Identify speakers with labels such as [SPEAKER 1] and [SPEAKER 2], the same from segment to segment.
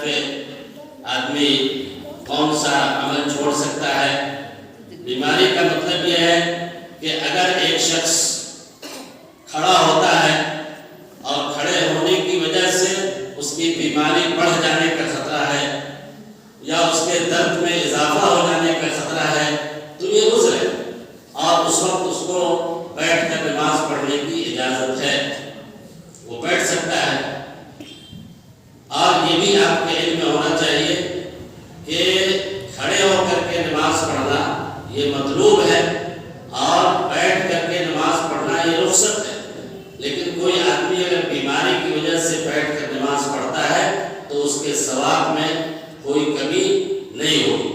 [SPEAKER 1] پہ آدمی کون سا عمل چھوڑ سکتا ہے؟ بیماری کا مطلب یہ ہے کہ اگر ایک شخص کھڑا ہوتا ہے اور کھڑے ہونے کی وجہ سے اس کی بیماری بڑھ جانے کا خطرہ ہے یا اس کے درد میں اضافہ ہو جانے کا خطرہ ہے تو یہ عذر ہے، اور اس وقت اس کو بیٹھ کر نماز پڑھنے کی اجازت ہے، وہ بیٹھ سکتا ہے۔ اور یہ بھی آپ کے علم میں ہونا چاہیے کہ کھڑے ہو کر کے نماز پڑھنا یہ مطلوب ہے اور بیٹھ کر کے نماز پڑھنا یہ رخصت ہے، لیکن کوئی آدمی اگر بیماری کی وجہ سے بیٹھ کر نماز پڑھتا ہے تو اس کے ثواب میں کوئی کمی نہیں ہوگی۔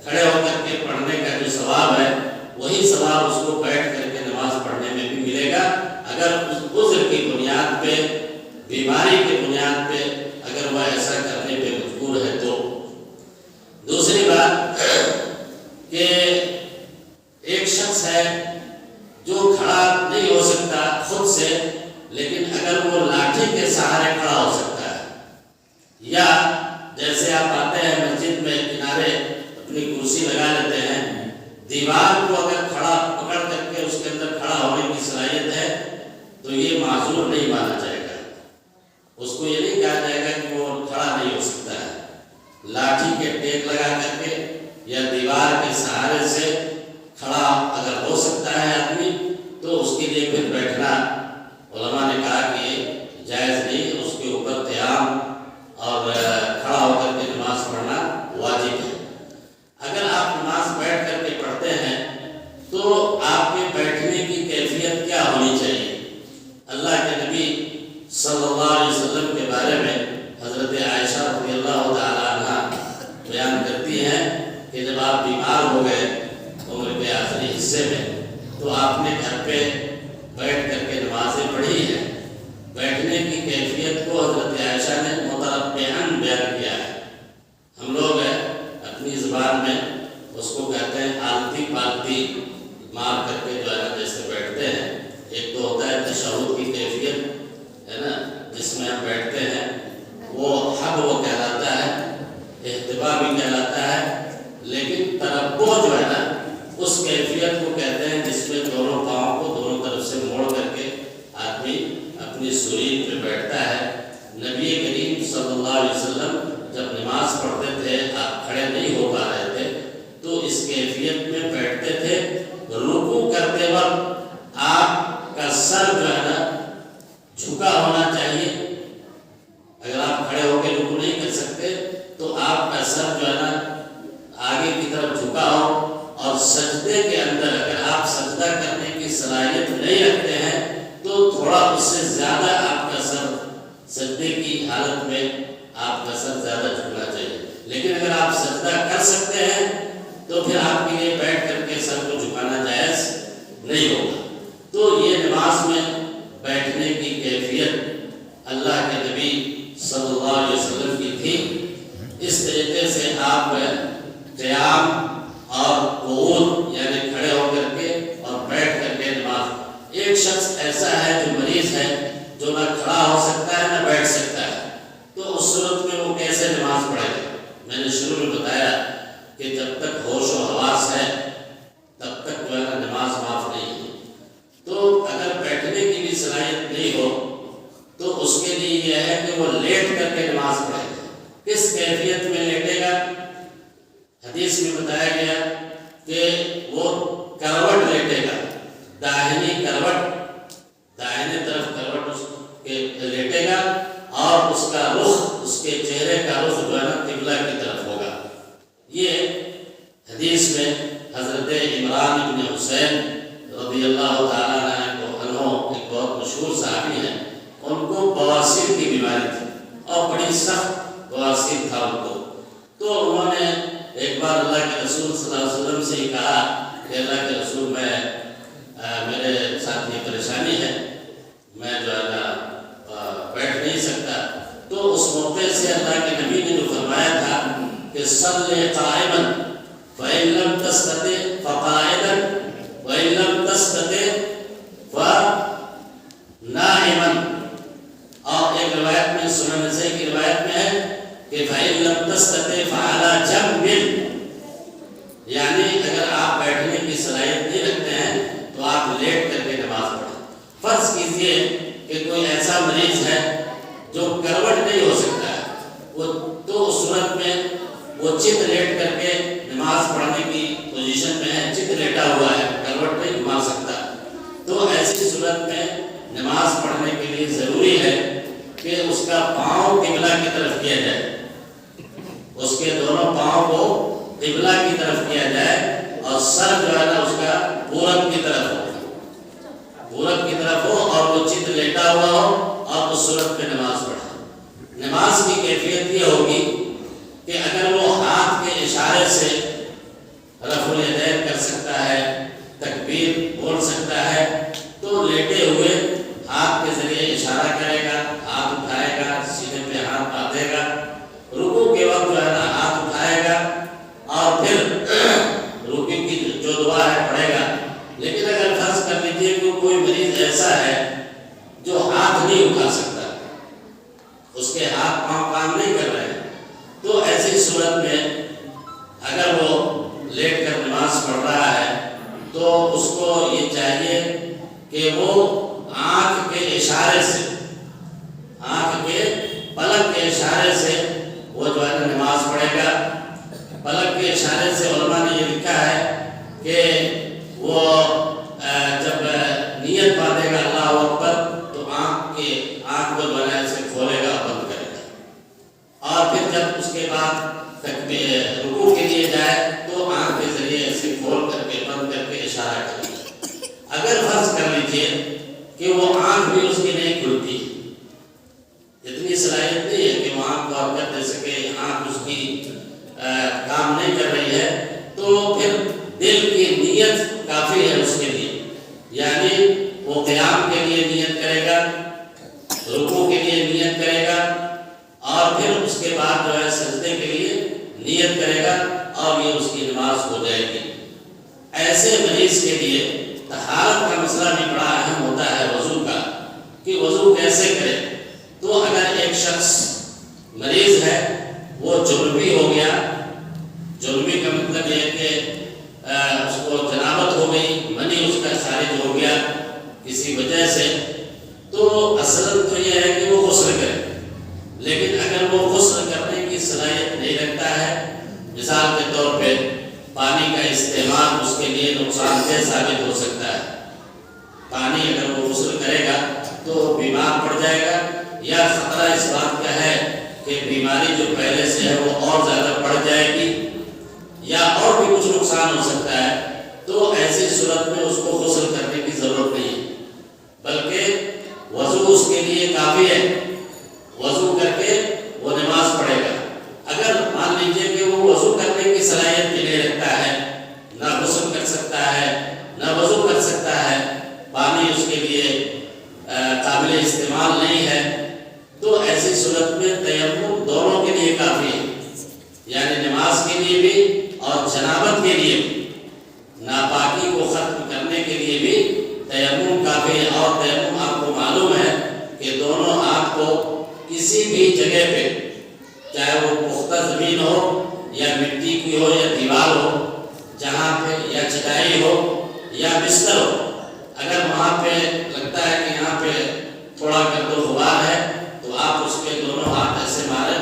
[SPEAKER 1] کھڑے ہو کر کے پڑھنے کا جو ثواب ہے وہی ثواب اس کو بیٹھ کر کے نماز پڑھنے میں بھی ملے گا، اگر اس عذر کی بنیاد پہ، بیماری کی بنیاد پہ اگر وہ ایسا کرنے پہ مجبور ہے تو۔ دوسری بات کہ ایک شخص ہے جو کھڑا نہیں ہو سکتا خود سے، لیکن اگر وہ لاٹھی کے سہارے کھڑا ہو سکتا ہے، یا جیسے آپ آتے ہیں مسجد میں کنارے اپنی کرسی لگا لیتے ہیں، دیوار کو اگر کھڑا پکڑ کر کے اس کے اندر کھڑا ہونے کی صلاحیت ہے تو یہ معذور نہیں مانا جائے گا، اس کو یہ نہیں کہا جائے گا کہ وہ کھڑا نہیں ہو سکتا ہے۔ لاٹھی کے ٹیک لگا کر کے یا دیوار کے سہارے سے کھڑا اگر ہو سکتا ہے آدمی تو اس کے لیے پھر بیٹھنا علماء نے کہا کہ یہ جائز نہیں، اس کے اوپر قیام اور کھڑا ہو کر کے نماز پڑھنا واجب ہے۔ اگر آپ نماز بیٹھ کر کے پڑھتے ہیں تو آپ کے بیٹھنے کی کیفیت کیا ہونی چاہیے؟ اللہ کے نبی صلی اللہ علیہ وسلم کے بارے میں حضرت عائشہ رضی اللہ تعالیٰ عنہ بیان کرتی ہیں کہ جب آپ بیمار ہو گئے عمر کے آخری حصے میں تو آپ نے گھر پہ بیٹھ کر کے نمازیں پڑھی ہیں۔ بیٹھنے کی کیفیت کو حضرت عائشہ نے متربعاً بیان کیا ہے۔ ہم لوگ اپنی زبان میں اس کو کہتے ہیں آلتی پالتی مار کر کے جو ہے نا جیسے بیٹھتے ہیں، ایک تو ہوتا ہے تشہد کی کیفیت ہے نا جس میں ہم بیٹھتے ہیں، وہ حب وہ کہلاتا ہے، احتبا بھی کہلاتا ہے، لیکن تربع جو ہے نا اس کیفیت کو کہتے ہیں جس میں دونوں پاؤں کو دونوں طرف سے موڑ کر کے آدمی اپنی سرین پہ بیٹھتا ہے۔ نبی کریم صلی اللہ علیہ وسلم جب نماز پڑھتے تھے، آپ کھڑے نہیں ہو پا رہے تھے تو اس کیفیت میں بیٹھتے تھے۔ رکوع کرتے وقت آپ کا سر جو ہے نا جھکا ہونا چاہیے، اگر آپ کھڑے ہو کے رکوع نہیں کر سکتے تو آپ کا سر جو ہے نا آگے کی طرف جھکا ہو، اور سجدے کے اندر اگر آپ سجدہ کرنے کی صلاحیت نہیں رکھتے ہیں تو تھوڑا اس سے زیادہ آپ کا سر سجدے کی حالت میں آپ کا سر زیادہ جھکنا چاہیے، لیکن اگر آپ سجدہ کر سکتے ہیں تو پھر آپ کے لیے بیٹھ کر کے سر کو جھکانا جائز نہیں ہوگا۔ تو یہ نماز میں بیٹھنے کی کیفیت اللہ کے نبی صلی اللہ علیہ وسلم کی تھی۔ اس طریقے سے آپ قیام اور قعود یعنی کھڑے ہو کر کے اور بیٹھ کر کے نماز۔ ایک شخص ایسا ہے جو مریض ہے، جو نہ کھڑا ہو سکتا ہے نہ بیٹھ سکتا ہے، تو اس صورت میں وہ کیسے نماز پڑھے گا؟ میں نے شروع میں بتایا کہ جب تک ہوش و حواس ہے تب تک جو ہے نا نماز معاف نہیں ہے۔ تو اگر بیٹھنے کی بھی صلاحیت نہیں ہو تو اس کے لیے یہ ہے کہ وہ لیٹ کر کے نماز پڑھے گا۔ کس کیفیت میں لیٹے گا؟ حدیث میں بتایا گیا کہ وہ کروٹ لیٹے گا، داہنی کروٹ، داہنے طرف کروٹ اس کے لیٹے گا، اور اس کا رخ، اس کے چہرے کا رخ جو ہے نا قبلہ کی طرف ہوگا۔ یہ حدیث میں حضرت عمران بن حسین رضی اللہ تعالیٰ عنہ ایک بہت مشہور صحابی ہیں، ان کو بواسیر کی بیماری تھی اور بڑی سخت بواسیر تھا ان کو۔ تو انہوں نے ایک بار اللہ کے رسول صلی اللہ علیہ وسلم سے ہی کہا کہ اللہ کے رسول میرے ساتھ یہ پریشانی ہے، میں جو ہے نا بیٹھ نہیں سکتا۔ تو اس موقع سے اللہ کے نبی نے جو فرمایا تھا کہ صلی قائما فإن لم تستطع فقاعدا وإن لم تستطع فنائما، اور ایک روایت میں سنن نسائی کی روایت میں ہے کہ فَإِن لَمْ تَسْتَطِعْ فَعَلَىٰ جَنبٍ، یعنی اگر آپ بیٹھنے کی صلاحیت نہیں رکھتے ہیں تو آپ لیٹ کر کے نماز پڑھیں۔ فرض کیجئے کہ کوئی ایسا مریض ہے جو کروٹ نہیں ہو سکتا ہے، وہ تو اس صورت میں وہ چت لیٹ کر کے نماز پڑھنے کی پوزیشن میں ہے، چت لیٹا ہوا ہے، کروٹ نہیں گھما سکتا، تو ایسی صورت میں نماز پڑھنے کے لیے ضروری ہے کہ اس کا پاؤں قبلہ کی طرف کیا جائے، اس کے دونوں پاؤں کو قبلہ کی طرف کیا جائے اور سر جو ہے نا اس کا پورب کی طرف ہو، پورب کی طرف ہو اور وہ چت لیٹا ہوا ہو اور اس صورت میں نماز پڑھے۔ نماز کی کیفیت یہ ہوگی کہ اگر وہ ہاتھ کے اشارے سے رفع الیدین کر سکتا ہے، تکبیر بول سکتا ہے، تو لیٹے ہوئے ہاتھ کے ذریعے اشارہ کرے گا، ہاتھ اٹھائے گا، سینے پہ ہاتھ باندھے گا، رکوع کے وقت جو ہے نا ہاتھ اٹھائے گا اور پھر رکوع کی جو دعا ہے پڑھے گا۔ لیکن اگر فرض کر لیجیے کہ کوئی مریض ایسا ہے جو ہاتھ نہیں اٹھا سکتا، اس کے ہاتھ پاؤں کام نہیں کر رہے ہیں، تو ایسی صورت میں اگر وہ لیٹ کر نماز پڑھ رہا ہے تو اس کو یہ چاہیے کہ وہ آنکھ کے اشارے سے، آنکھ کے پلک کے اشارے سے وہ جو ہے نماز پڑھے گا۔ پلک کے اشارے سے علماء نے یہ لکھا ہے کہ وہ جب نیت باندھے گا اللہ اکبر تو آنکھ کو جو ہے ایسے کھولے گا، بند کرے گا، اور پھر جب اس کے بعد رکوع کے لیے جائے تو آنکھ کے ذریعے ایسے کھول کر کے بند کر کے اشارہ کرے گا۔ اگر فرض کر لیجیے کہ وہ آنکھ بھی اس کی نہیں کھلتی، اتنی صلاحیت نہیں ہے کہ وہ آنکھ کو حرکت دے سکے، آنکھ اس کی کام نہیں کر رہی ہے، تو پھر دل کی نیت کافی ہے اس کے لیے، یعنی وہ قیام کے لیے نیت کرے گا، رکوع کے لیے نیت کرے گا، اور پھر اس کے بعد جو ہے سجدے کے لیے نیت کرے گا، اور یہ اس کی نماز ہو جائے گی۔ ایسے مریض کے لیے طہارت کا مسئلہ بھی بڑا اہم ہوتا ہے، وضو کا، کہ وضو کیسے کرے۔ تو اگر ایک شخص مریض ہے، وہ جنوبی ہو گیا، جنوبی کا مطلب یہ ہے کہ اس کو جنابت ہو گئی، منی اس کا خارج ہو گیا کسی وجہ سے، تو اصل تو یہ ہے کہ وہ غسل کرے۔ لیکن اگر وہ غسل کرنے کی صلاحیت نہیں رکھتا ہے، مثال کے طور پہ پانی کا استعمال اس کے لیے نقصان دہ ثابت ہو سکتا ہے، پانی اگر وہ غسل کرے گا تو بیمار پڑ جائے گا، یا خطرہ اس بات کا ہے کہ بیماری جو پہلے سے ہے وہ اور زیادہ بڑھ جائے گی، یا اور بھی کچھ نقصان ہو سکتا ہے، تو ایسی صورت میں اس کو غسل کرنے کی ضرورت نہیں ہے، بلکہ وضو اس کے لیے کافی ہے، وضو کر کے وہ نماز پڑھے گا۔ اگر مان لیجیے کہ وہ وضو کرنے کی صلاحیت بھی نہیں رکھتا ہے، نہ غسل کر سکتا ہے نہ وضو کر سکتا ہے، پانی اس کے لیے قابل استعمال نہیں ہے، تو ایسی صورت میں تیمم دونوں کے لیے کافی ہے، یعنی نماز کے لیے بھی اور جنابت کے لیے بھی، ناپاکی کو ختم کرنے کے لیے بھی تیمم کافی ہے۔ اور تیمم آپ کو معلوم ہے کہ دونوں ہاتھ کو کسی بھی جگہ پہ، چاہے وہ پختہ زمین ہو یا مٹی کی ہو یا دیوار ہو، جہاں پہ یا چٹائی ہو یا بستر ہو، اگر وہاں پہ لگتا ہے کہ یہاں پہ تھوڑا گرد و غبار ہے تو آپ اس کے دونوں ہاتھ ایسے ماریں،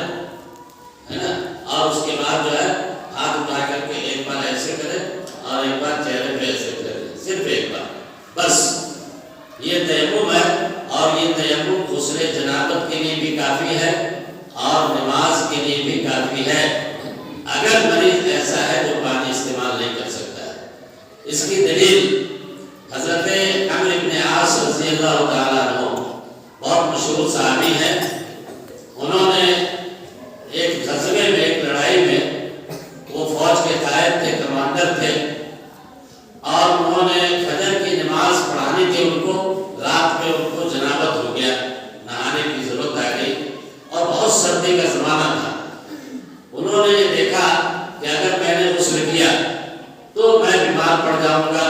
[SPEAKER 1] ہے نا، اور اس کے بعد جو ہے ہاتھ اٹھا کر کے ایک بار ایسے کریں اور ایک بار چہرے پہ ایسے کریں، صرف ایک بار، بس یہ تیمم ہے۔ اور یہ تیمم غسل جنابت کے لیے بھی کافی ہے اور نماز کے لیے بھی کافی ہے، اگر مریض ایسا ہے جو پانی استعمال نہیں کر سکتا ہے۔ اس کی دلیل حضرت عمرو بن عاص رضی اللہ تعالیٰ عنہ بہت مشہور صحابی ہیں، انہوں نے ایک غزوے میں، ایک لڑائی میں، وہ فوج کے قائد تھے، کمانڈر تھے، اور انہوں نے فجر کی نماز پڑھانی تھی ان کو، رات میں ان کو جنابت ہو گیا، نہانے کی ضرورت آ گئی اور بہت سردی کا زمانہ تھا۔ انہوں نے یہ دیکھا کہ اگر میں نے غسل کیا تو میں بیمار پڑ جاؤں گا،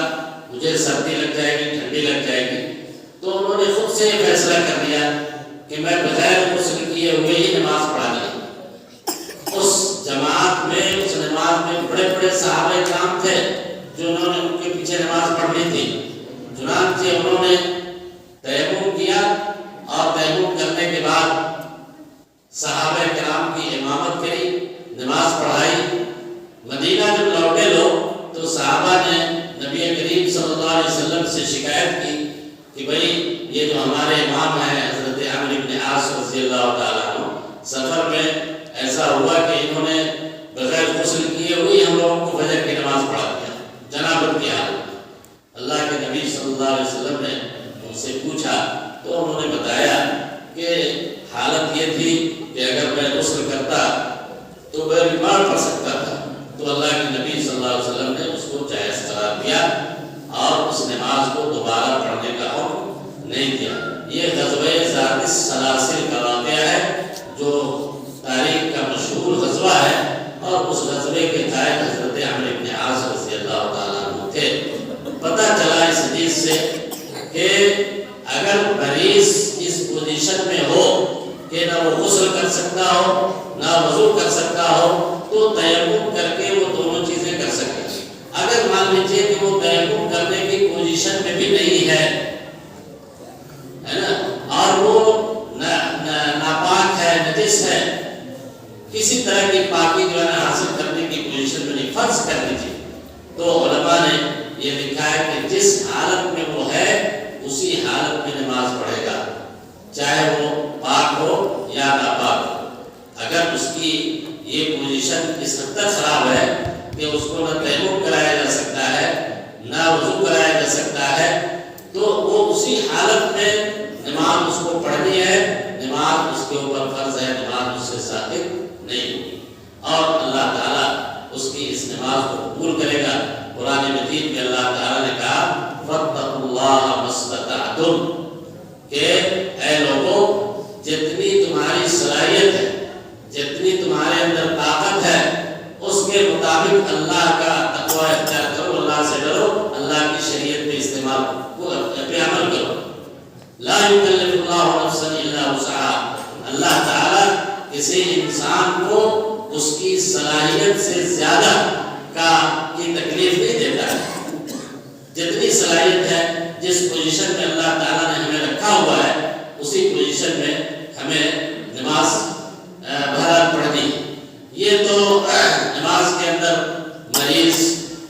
[SPEAKER 1] مجھے سردی لگ جائے گی، ٹھنڈی لگ جائے گی، تو انہوں نے خود سے یہ فیصلہ کر لیا کہ میں بغیر غسل کیے ہوئے ہی نماز پڑھا لوں، جماعت میں اس نماز میں بڑے بڑے صحابہ کرام تھے جو انہوں نے ان کے پیچھے نماز پڑھنی تھی، چنانچہ انہوں نے تیمم کیا اور تیمم کرنے کے بعد صحابہ کرام کی امامت کری، نماز پڑھائی۔ مدینہ جب لوٹے لوگ تو صحابہ نے نبی کریم صلی اللہ علیہ وسلم سے شکایت کی کہ بھئی یہ جو ہمارے امام ہیں حضرت عمرو بن عاص رضی اللہ تعالیٰ عنہ، سفر میں ایسا ہوا کہ انہوں نے بغیر غسل کیے ہوئی ہم لوگوں کو فجر کی نماز پڑھا دیا جنابت کی حالت میں۔ اللہ کے نبی صلی اللہ علیہ وسلم نے ان سے پوچھا تو انہوں نے بتایا کہ حالت یہ تھی کہ اگر میں غسل کرتا تو میں بیمار پڑ سکتا تھا، تو اللہ کے نبی صلی اللہ علیہ وسلم نے اس کو جائز قرار دیا اور اس نماز کو دوبارہ پڑھنے کا حکم نہیں دیا۔ یہ غزوہ ذات السلاسل کا واقعہ ہے جو تاریخ کا مشہور غزوہ ہے، اور اس غزوے کے قائد حضرت عمرو بن عاص رضی اللہ تعالیٰ عنہ تھے۔ پتہ چلا اس حدیث سے کہ اگر مریض اس پوزیشن میں ہو کہ نہ وہ غسل کر سکتا ہو نہ وضو کر سکتا ہو تو تیمم کر کے وہ دونوں چیزیں کر سکتا ہے۔ اگر مان لیجیے کہ وہ تیمم کرنے کی پوزیشن میں بھی نہیں ہے نا، اور وہ ناپاک ہے، نجس ہے، کسی طرح کی پاکی جو ہے حاصل کرنے کی پوزیشن میں نہیں، فرض کر لیجیے، تو علماء نے یہ لکھا ہے کہ جس حالت میں وہ ہے اسی حالت میں نماز پڑھے گا، چاہے وہ پاک ہو یا ناپاک ہو۔ اگر اس کی یہ پوزیشن اس حد تک خراب ہے کہ اس کو نہ تیمم کرایا جا سکتا ہے نہ وضو کرایا جا سکتا ہے، تو وہ اسی حالت میں نماز اس کو پڑھنی ہے، نماز اس کے اوپر فرض ہے، نماز اس سے ساقط نہیں ہوگی، اور اللہ تعالیٰ اس کی اس نماز کو قبول کرے گا۔ قرآن مجید میں اللہ تعالیٰ نے کہا فَاتَّقُوا اللَّهَ مَا اسْتَطَعْتُمْ کہ اے لوگوں جتنی تمہاری صلاحیت ہے، جتنی تمہارے اندر طاقت ہے، اس کے مطابق اللہ کا تقوی اختیار کرو، اللہ سے ڈرو، اللہ کی شریعت پہ استعمال پہ عمل کرو۔ لا يكلف الله نفسا الا وسعها، اللہ تعالیٰ کسی انسان کو اس کی صلاحیت سے زیادہ کی تکلیف نہیں دیتا ہے۔ جتنی صلاحیت ہے، جس پوزیشن میں اللہ تعالیٰ نے ہمیں رکھا ہوا ہے اسی پوزیشن میں ہمیں نماز بہرحال پڑھنی ہے۔ یہ تو نماز کے اندر مریض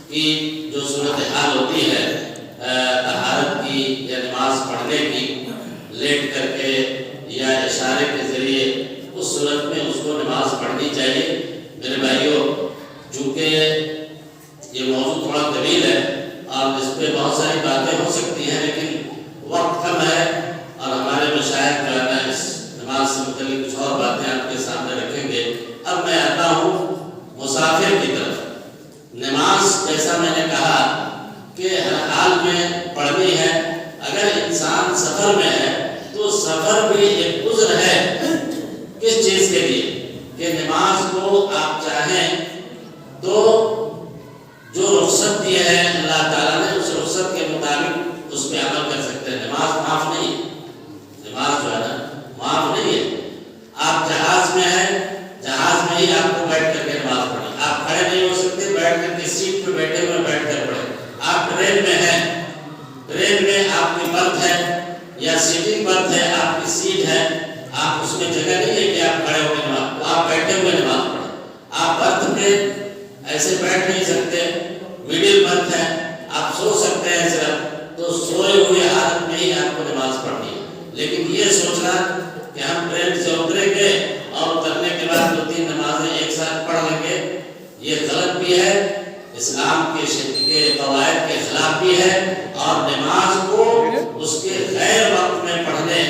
[SPEAKER 1] کی جو صورتحال ہوتی ہے طہارت کی یا نماز پڑھنے کی، لیٹ کر کے یا اشارے کے ذریعے، اس صورت میں اس کو نماز پڑھنی چاہیے۔ میرے بھائیوں، چونکہ یہ موضوع تھوڑا طویل ہے اور اس پہ بہت ساری باتیں ہو سکتی ہیں، لیکن وقت کم ہے اور ہمارے مشائخ جو ہے نا اس نماز سے متعلق کچھ اور باتیں آپ کے سامنے رکھیں گے۔ اب میں آتا ہوں مسافر کی طرف۔ نماز جیسا میں نے کہا کہ ہر حال میں پڑھنی ہے۔ اگر انسان سفر میں ہے تو سفر بھی ایک عذر ہے کس چیز کے لیے کہ نماز کو آپ چاہیں تو جو رخصت دی ہے اللہ تعالیٰ نے اس رخصت کے مطابق اس پہ عمل کر سکتے ہیں۔ نماز معاف نہیں ہے، نماز جو ہے نا معاف نہیں ہے۔ آپ جہاز میں ہیں، جہاز میں ہی آپ کو بیٹھ کر کے نماز پڑھیں، آپ کھڑے نہیں ہو سکتے، بیٹھ کر کے سیٹ پہ بیٹھے ہوئے بیٹھ کر پڑھیں۔ آپ ٹرین میں ہیں، ٹرین میں آپ کی برتھ ہے یا سیٹنگ برتھ ہے، آپ کی سیٹ ہے، آپ اس میں جگہ نہیں ہے کہ آپ کھڑے ہو کے نماز، آپ بیٹھے ہوئے نماز پڑھیں۔ آپ برتھ میں ایسے بیٹھ نہیں سکتے، مڈل برتھ ہے، آپ سو سکتے ہیں صرف، تو سوئے ہوئے حالت میں ہی آپ کو نماز پڑھنی ہے۔ لیکن یہ سوچنا کہ ہم ٹرین سے اتریں گے اور اترنے کے بعد 2-3 نمازیں ایک ساتھ پڑھ لیں گے، یہ غلط بھی ہے، اسلام کے قواعد کے خلاف بھی ہے، اور نماز کو اس کے غیر وقت میں پڑھنے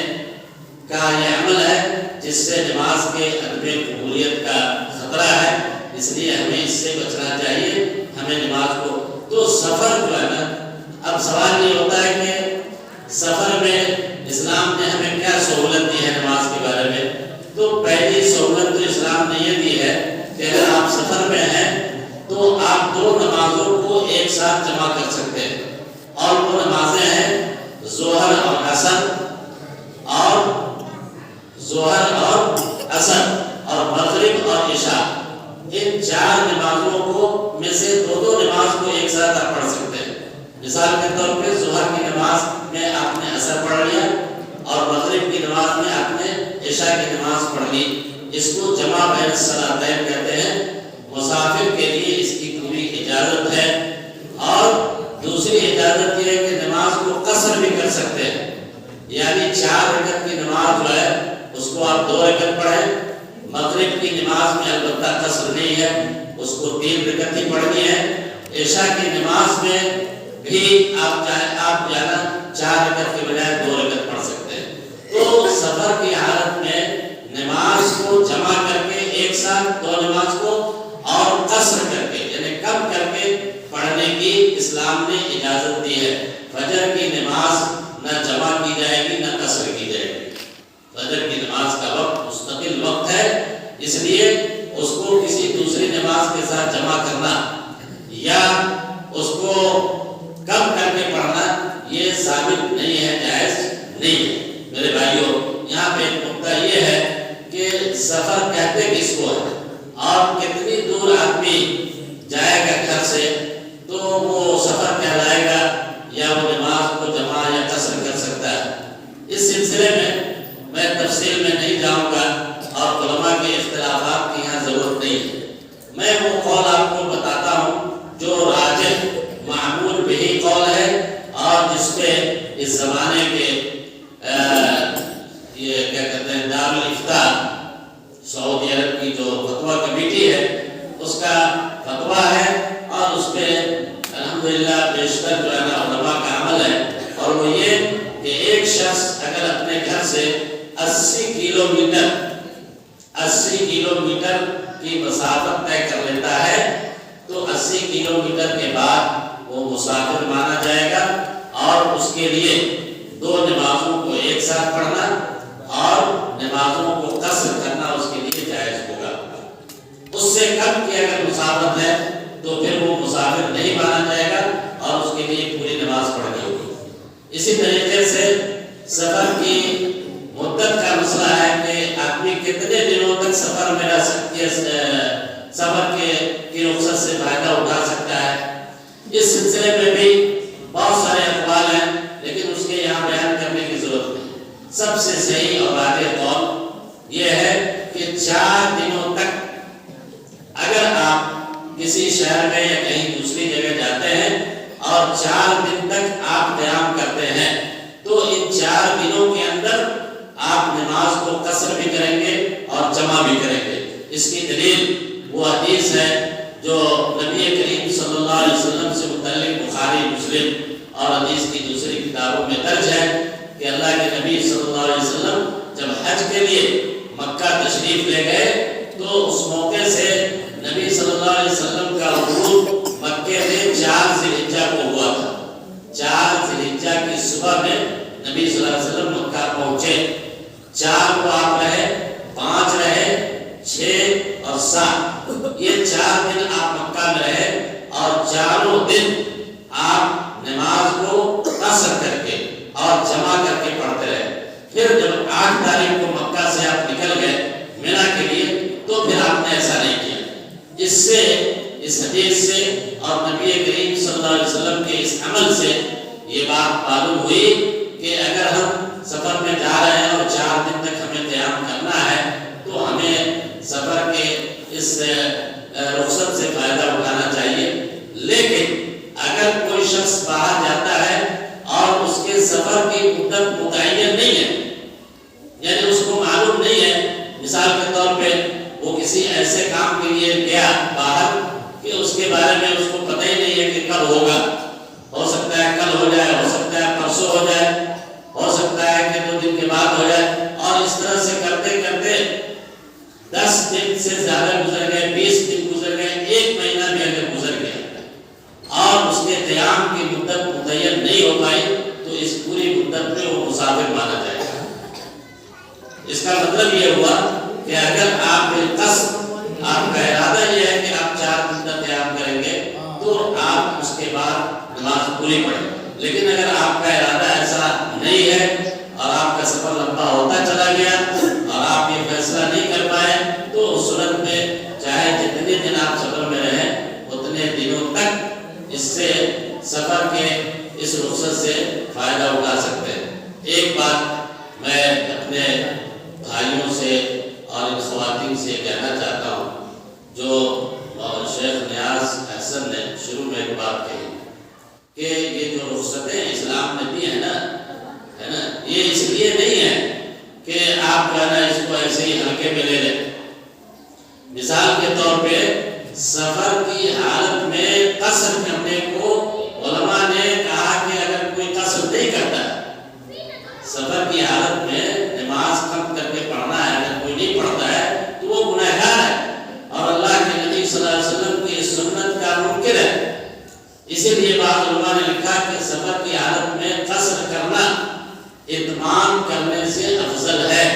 [SPEAKER 1] کا یہ عمل ہے جس سے نماز کے عدم قبولیت کا خطرہ ہے۔ اس لیے ہمیں اس سے بچنا چاہیے، ہمیں نماز کو تو سفر جو ہے نا، اب سوال یہ ہوتا ہے کہ سفر میں اسلام نے ہمیں کیا سہولت دی ہے نماز کے بارے میں؟ تو پہلی سہولت تو اسلام نے یہ دی ہے کہ اگر آپ سفر میں ہیں تو آپ 2 نمازوں کو ایک ساتھ جمع کر سکتے ہیں، اور وہ نمازیں ہیں ظہر اور عصر، اور مغرب اور عشاء۔ ان 4 نمازوں کو میں سے 2 نماز کو ایک ساتھ آپ پڑھ سکتے ہیں۔ مثال کے طور پہ ظہر کی نماز میں آپ نے عصر پڑھ لیا اور مغرب کی نماز میں آپ نے عشاء کی نماز پڑھ لی، اس کو جمع بین الصلاتین کہتے ہیں۔ مسافر کے لیے اس کی پوری اجازت ہے، اور دوسری اجازت یہ ہے کہ نماز کو قصر بھی کر سکتے ہیں، یعنی 4 رکعت کی نماز جو ہے اس کو آپ 2 رکعت پڑھیں۔ مغرب کی نماز میں البتہ قصر نہیں ہے، اس کو 3 رکعت ہی پڑھنی ہے۔ عشاء کی نماز میں بھی آپ 4 رکعت کے بجائے 2 رکعت پڑھ سکتے ہیں۔ تو سفر کی حالت میں نماز کو جمع کر کے ایک ساتھ 2 نماز کو اور قصر کر کے یعنی کم کر کے پڑھنے کی اسلام نے اجازت دی ہے۔ فجر کی نماز نہ جمع کی جائے گی نہ قصر کی جائے گی۔ فجر کی نماز کا وقت مستقل وقت ہے، اس لیے اس کو کسی دوسری نماز کے ساتھ جمع کرنا یا اس کو کم کر کے پڑھنا یہ ثابت نہیں ہے، جائز نہیں ہے۔ میرے بھائیوں، یہاں پہ ایک نقطہ یہ ہے کہ سفر کہتے کس کو ہے، اور کتنی دور آدمی جائے گا گھر سے تو وہ سفر کہلائے گا، یا وہ نماز کو جمع یا قصر کر سکتا ہے۔ اس سلسلے میں تفصیل میں نہیں جاؤں گا، اور علماء کے اختلافات کی یہاں ضرورت نہیں ہے۔ میں وہ قول آپ کو بتاتا ہوں جو راجح معمول بہی قول ہے، اور جس پہ اس زمانے کے یہ کیا کہتے ہیں دارالفتاء سعودی عرب کی جو فتویٰ کمیٹی ہے اس کا فتویٰ ہے، اور اس پہ الحمدللہ بیشتر جو ہے نا علماء کا عمل ہے، اور وہ یہ کہ ایک شخص اگر اپنے گھر سے 80 کلومیٹر کی مسافت طے کر لیتا ہے تو 80 کلومیٹر کے بعد وہ مسافر مانا جائے گا، اور اس کے لیے 2 نمازوں کو ایک ساتھ پڑھنا اور نمازوں کو قصر کرنا اس کے لیے جائز ہوگا۔ اس سے کم کی اگر مسافت ہے تو پھر وہ مسافر نہیں مانا جائے گا، اور اس کے لیے پوری نماز پڑھنی ہوگی۔ اسی طریقے سے سفر کی مدت کا مسئلہ ہے کہ آدمی کتنے دنوں تک سفر میں رہ سکتی ہے، سفر کی رخصت سے فائدہ اٹھا سکتا ہے۔ اس سلسلے میں بھی بہت سارے اقوال ہیں، لیکن اس کے یہاں بیان کرنے کی ضرورت نہیں۔ سب سے صحیح اور راجح قول یہ ہے کہ 4 دنوں تک اگر آپ کسی شہر میں یا کہیں دوسری جگہ جاتے ہیں اور 4 دن تک آپ قیام کرتے ہیں تو ان 4 دنوں کے اندر آپ نماز کو قصر بھی کریں گے اور جمع بھی کریں گے۔ اس کی دلیل وہ حدیث ہے جو نبی کریم صلی اللہ علیہ وسلم سے متعلق بخاری، مسلم اور حدیث کی دوسری کتابوں میں درج ہے کہ اللہ کے نبی صلی اللہ علیہ وسلم جب حج کے لیے مکہ تشریف لے گئے تو اس موقع سے نبی صلی اللہ علیہ وسلم کا عروج مکے میں 4 ذی الحجہ کو ہوا تھا۔ 4 ذی الحجہ کی صبح میں نبی صلی اللہ علیہ وسلم مکہ پہنچے۔ 4 کو آپ رہے، 5 رہے، 6 اور 7، یہ 4 دن آپ مکہ میں رہے، اور چاروں دن آپ نماز کو قصر کر کے اور جمع کر کے پڑھتے رہے۔ پھر جب 8 تاریخ کو مکہ سے آپ نکل گئے مینا کے لیے تو پھر آپ نے ایسا نہیں کیا۔ اس سے، اس حدیث سے اور نبی کریم صلی اللہ علیہ وسلم کے اس عمل سے یہ بات معلوم ہوئی کہ اگر ہم سفر میں جا رہے ہیں اور 4 دن تک ہمیں قیام کرنا ہے تو ہمیں سفر کے اس رخصت سے فائدہ اٹھانا چاہیے۔ لیکن اگر کوئی شخص باہر جاتا ہے اور اس کے سفر کی مدت متعین نہیں ہے، یعنی اس کو معلوم نہیں ہے، مثال کے طور پہ وہ کسی ایسے کام کے لیے گیا باہر کہ اس کے بارے میں اس کو پتہ ہی نہیں ہے کہ کب ہوگا، ہو سکتا ہے کل ہو جائے، ہو سکتا ہے پرسوں ہو جائے، ہو سکتا ہے کہ 2 دن کے بعد ہو جائے، اور اس طرح سے کرتے کرتے 10 دن سے زیادہ گزر گئے، 20 دن گزر گئے، 1 مہینہ بھی اگر گزر گیا اور اس کے قیام کی مدت متعین نہیں ہو پائی تو اس پوری مدت میں وہ مسافر مانا جائے گا۔ اس کا مطلب یہ ہوا کہ اگر آپ بالقصد، آپ کا ارادہ یہ ہے کہ آپ 4 دن تک قیام کریں گے تو آپ اس کے بعد نماز پوری پڑھیں، لیکن اگر آپ کا ارادہ ایسا نہیں ہے اور آپ کا سفر لمبا ہوتا چلا گیا اور آپ یہ فیصلہ نہیں کر پائے تو اس صورت میں چاہے جتنے دن اس رخصت سے فائدہ اٹھا سکتے ہیں۔ ایک بات میں اپنے بھائیوں سے اور ان خواتین سے کہنا چاہتا ہوں، جو شیخ نیاز احسن نے شروع میں ایک بات کہی کہ یہ جو رخصتیں اسلام نے دی ہے نا، یہ اس لیے نہیں ہے کہ آپ کہنا اس کو ایسے ہی ہلکے میں لے لیں۔ مثال کے طور پہ سفر کی حالت میں قصر کرنے کو علماء نے کہا کہ اگر کوئی قصر نہیں کرتا، سفر کی حالت میں نماز کم کر کے پڑھنا ہے، اگر کوئی نہیں پڑھتا ہے تو وہ گنہگار ہے اور اللہ کے نبی صلی اللہ علیہ وسلم کی سنت کا منکر ہے۔ اسی لیے بعض علماء نے لکھا کہ سفر کی حالت میں قصر کرنا اتمام کرنے سے افضل ہے،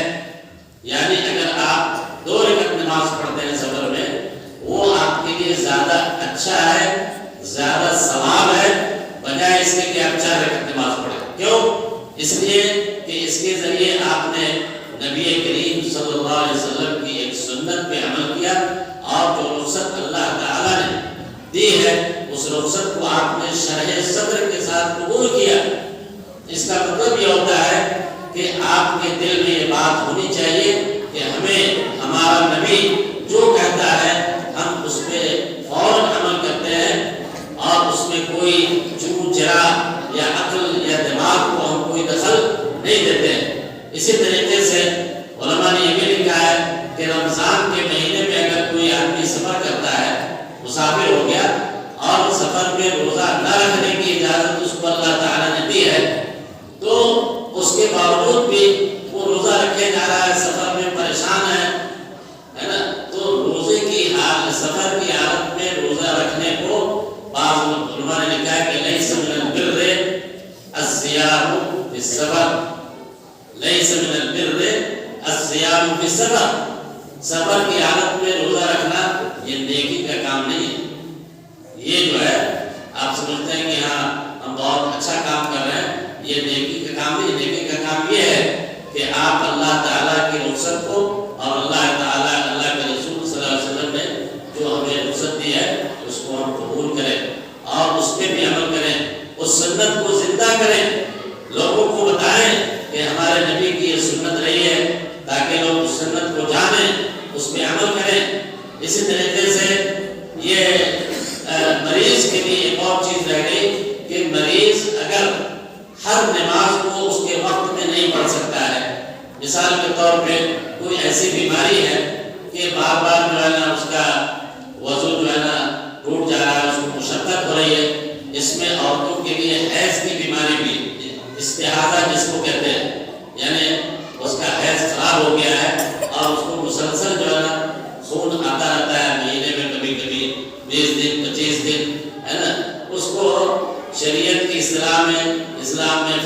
[SPEAKER 1] یعنی اگر آپ 2 رکعت نماز پڑھتے ہیں سفر میں، وہ آپ کے لیے زیادہ اچھا ہے، زیادہ ثواب ہے، بجائے اس کے کہ آپ 4 رکعت نماز پڑھیں۔ کیوں؟ اس لیے کہ اس کے ذریعے آپ نے نبی کریم صلی اللہ علیہ وسلم کی ایک سنت پہ عمل کیا، اور جو رخصت اللہ تعالیٰ نے دی ہے اس رخصت کو آپ نے شرح صدر کے ساتھ قبول کیا۔ اس کا مطلب یہ ہوتا ہے کہ آپ کے دل میں یہ بات ہونی چاہیے کہ ہمیں ہمارا نبی جو کہتا ہے ہم اس پہ فوراً عمل کرتے ہیں، اور اس میں کوئی چون چرا یا عقل یا دماغ کو ہم کوئی دخل نہیں دیتے ہیں۔ اسی طریقے سے علماء نے یہ بھی لکھا ہے کہ رمضان کے مہینے میں اگر کوئی آدمی سفر کرتا ہے، مسافر ہو گیا، اور سفر میں روزہ نہ رکھنے کی اجازت اس کو اللہ تعالیٰ نے دی ہے، تو اس کے باوجود بھی وہ روزہ رکھے جا رہا ہے، سفر میں پریشان ہے نا، تو روزے کی سفر کی حالت میں روزہ رکھنے کو بعض علماء نے لکھا ہے کہ لیس من البر الصیام فی السفر، لیس من البر الصیام فی السفر، سفر کی حالت میں روزہ رکھنا یہ نیکی کا کام نہیں ہے۔ یہ جو ہے آپ سمجھتے ہیں کہ ہاں ہم بہت اچھا کام کر رہے ہیں، یہ نیکی کا کام نہیں۔ نیکی کا کام یہ ہے کہ آپ اللہ تعالیٰ کی رخصت کو اور اللہ تعالیٰ اللہ کے رسول صلی اللہ علیہ وسلم نے جو ہمیں رخصت دی ہے اس کو ہم قبول کریں اور اس پہ بھی عمل کریں، اس سنت کو زندہ کریں، لوگوں کو بتائیں کہ ہمارے نبی کی یہ سنت رہی ہے، تاکہ لوگ اس سنت کو جانیں، اس پہ عمل کریں۔ اسی طریقے سے یہ مریض کے لیے ایک اور چیز رہ گئی کہ مریض اگر ہر نماز کو اس کے وقت میں نہیں پڑھ سکتا ہے، مثال کے طور پہ کوئی ایسی بیماری ہے کہ بار بار جو ہے نا اس کا وضو جو ہے نا ٹوٹ جا رہا ہے، اس کو مشقت ہو رہی ہے، اس میں عورتوں کے لیے حیض کی بیماری بھی، استحاضہ جس کو کہتے ہیں، یعنی اس کا حیض خراب ہو گیا ہے اور اس کو مسلسل جو ہے نا خون آتا رہتا ہے، مہینے میں کبھی کبھی 20 دن 25 دن ہے نا، اس کو شریعت کی اصطلاح میں اسلام میں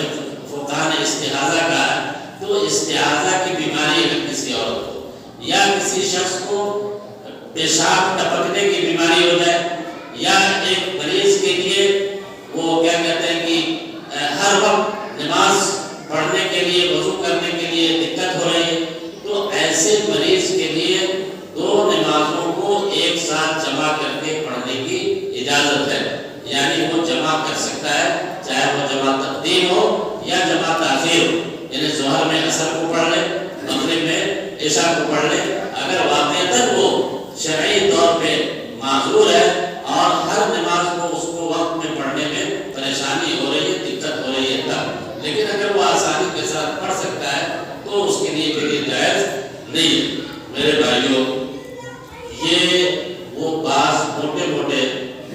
[SPEAKER 1] فقہاء نے استحاضہ کہا ہے۔ تو استحاضہ کی بیماری ہے کسی عورت کو، یا کسی شخص کو پیشاب ٹپکنے کی بیماری ہو جائے، یا ایک مریض کے لیے وہ کیا کہتے ہیں کہ ہر وقت نماز پڑھنے کے لیے وضو کرنے کے لیے دقت ہو رہی ہے، تو ایسے مریض کے لیے 2 نمازوں کو ایک ساتھ جمع کر کے پڑھنے کی اجازت ہے، یعنی وہ جمع کر سکتا ہے، چاہے وہ جمع تقدیم ہو یا جمع تاخیر ہو، یعنی ظہر میں عصر کو پڑھ لے، مغرب میں عشاء کو پڑھ لے، اگر واقعتاً وہ شرعی طور پہ معذور ہے اور ہر نماز کو اس کو وقت میں پڑھنے میں پریشانی ہو رہی ہے، دقت ہو رہی ہے تب، لیکن اگر وہ آسانی کے ساتھ پڑھ سکتا ہے تو اس کے لیے پھر یہ جائز نہیں ہے۔ میرے بھائیوں، یہ وہ بعض موٹے موٹے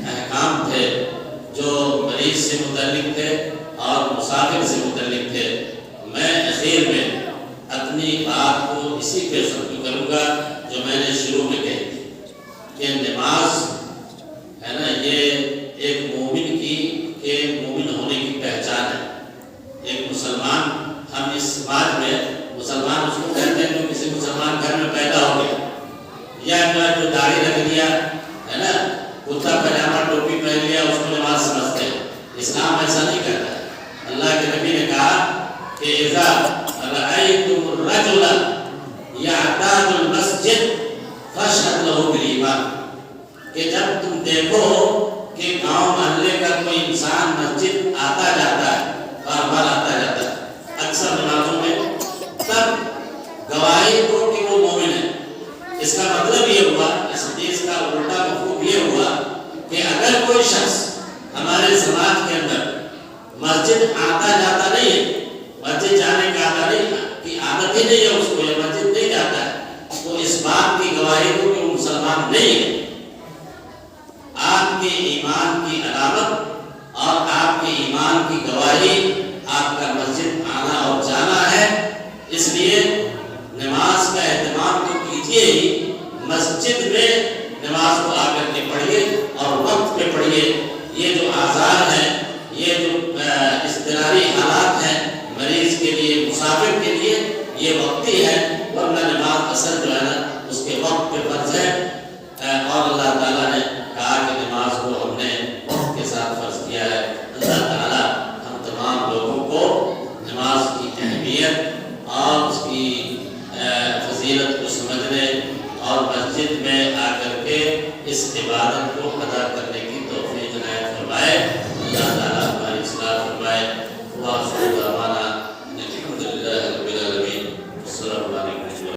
[SPEAKER 1] احکام تھے جو مریض سے متعلق تھے اور مسافر سے متعلق تھے۔ میں اخیر میں اپنی بات کو اسی پہ ختم کروں گا جو میں نے شروع میں کہی تھی کہ نماز ہے نا، یہ ایک مومن کی کہ مومن ہونے کی پہچان ہے۔ ایک مسلمان، ہم اس سماج میں مسلمان اس کو کہتے ہیں جو کسی مسلمان گھر میں پیدا ہو گیا، یا جو داڑھی رکھ لیا ہے نا، کرتا پاجامہ ٹوپی پہن لیا، اس کو نماز سمجھتے ہیں۔ اسلام ایسا نہیں کہتا ہے۔ اللہ کے نبی نے کہا کہ اذا رأیتم الرجل یعتاد المسجد فاشهد له بالایمان، کہ جب تم دیکھو کہ گاؤں محلے کا اگر کوئی انسان مسجد آتا جاتا ہے، بار بار آتا جاتا ہے اکثر نمازوں میں، تب گواہی دو کہ وہ مومن ہے۔ اس کا مطلب یہ ہوا، اس حدیث کا الٹا مفہوم یہ ہوا کہ اگر کوئی شخص ہمارے سماج کے اندر مسجد آتا جاتا نہیں ہے، مسجد جانے کا عادت ہی نہیں ہے اس کو، یا مسجد نہیں جاتا ہے، تو اس بات کی گواہی دو کہ وہ مسلمان نہیں ہے۔ آپ کے ایمان کی علامت اور آپ کے ایمان کی گواہی آپ کا مسجد آنا اور جانا ہے، اس لیے نماز کا اہتمام تو کیجیے ہی، مسجد میں نماز کو آ کر کے پڑھیے اور وقت پہ پڑھیے۔ یہ جو آزار ہیں، یہ جو اضطراری حالات ہیں مریض کے لیے، مسافر کے لیے، یہ وقتی ہے، ورنہ نماز اصل جو ہے نا اس کے وقت پہ فرض ہے۔ اور اللہ تعالیٰ نے کہا کہ نماز کو ہم نے وقت کے ساتھ فرض کیا ہے۔ اللہ تعالیٰ ہم تمام لوگوں کو نماز کی اہمیت اور اس کی فضیلت کو سمجھنے اور مسجد میں آ کر کے اس عبادت کو ادا کرنے کی توفیق عنایت فرمائے۔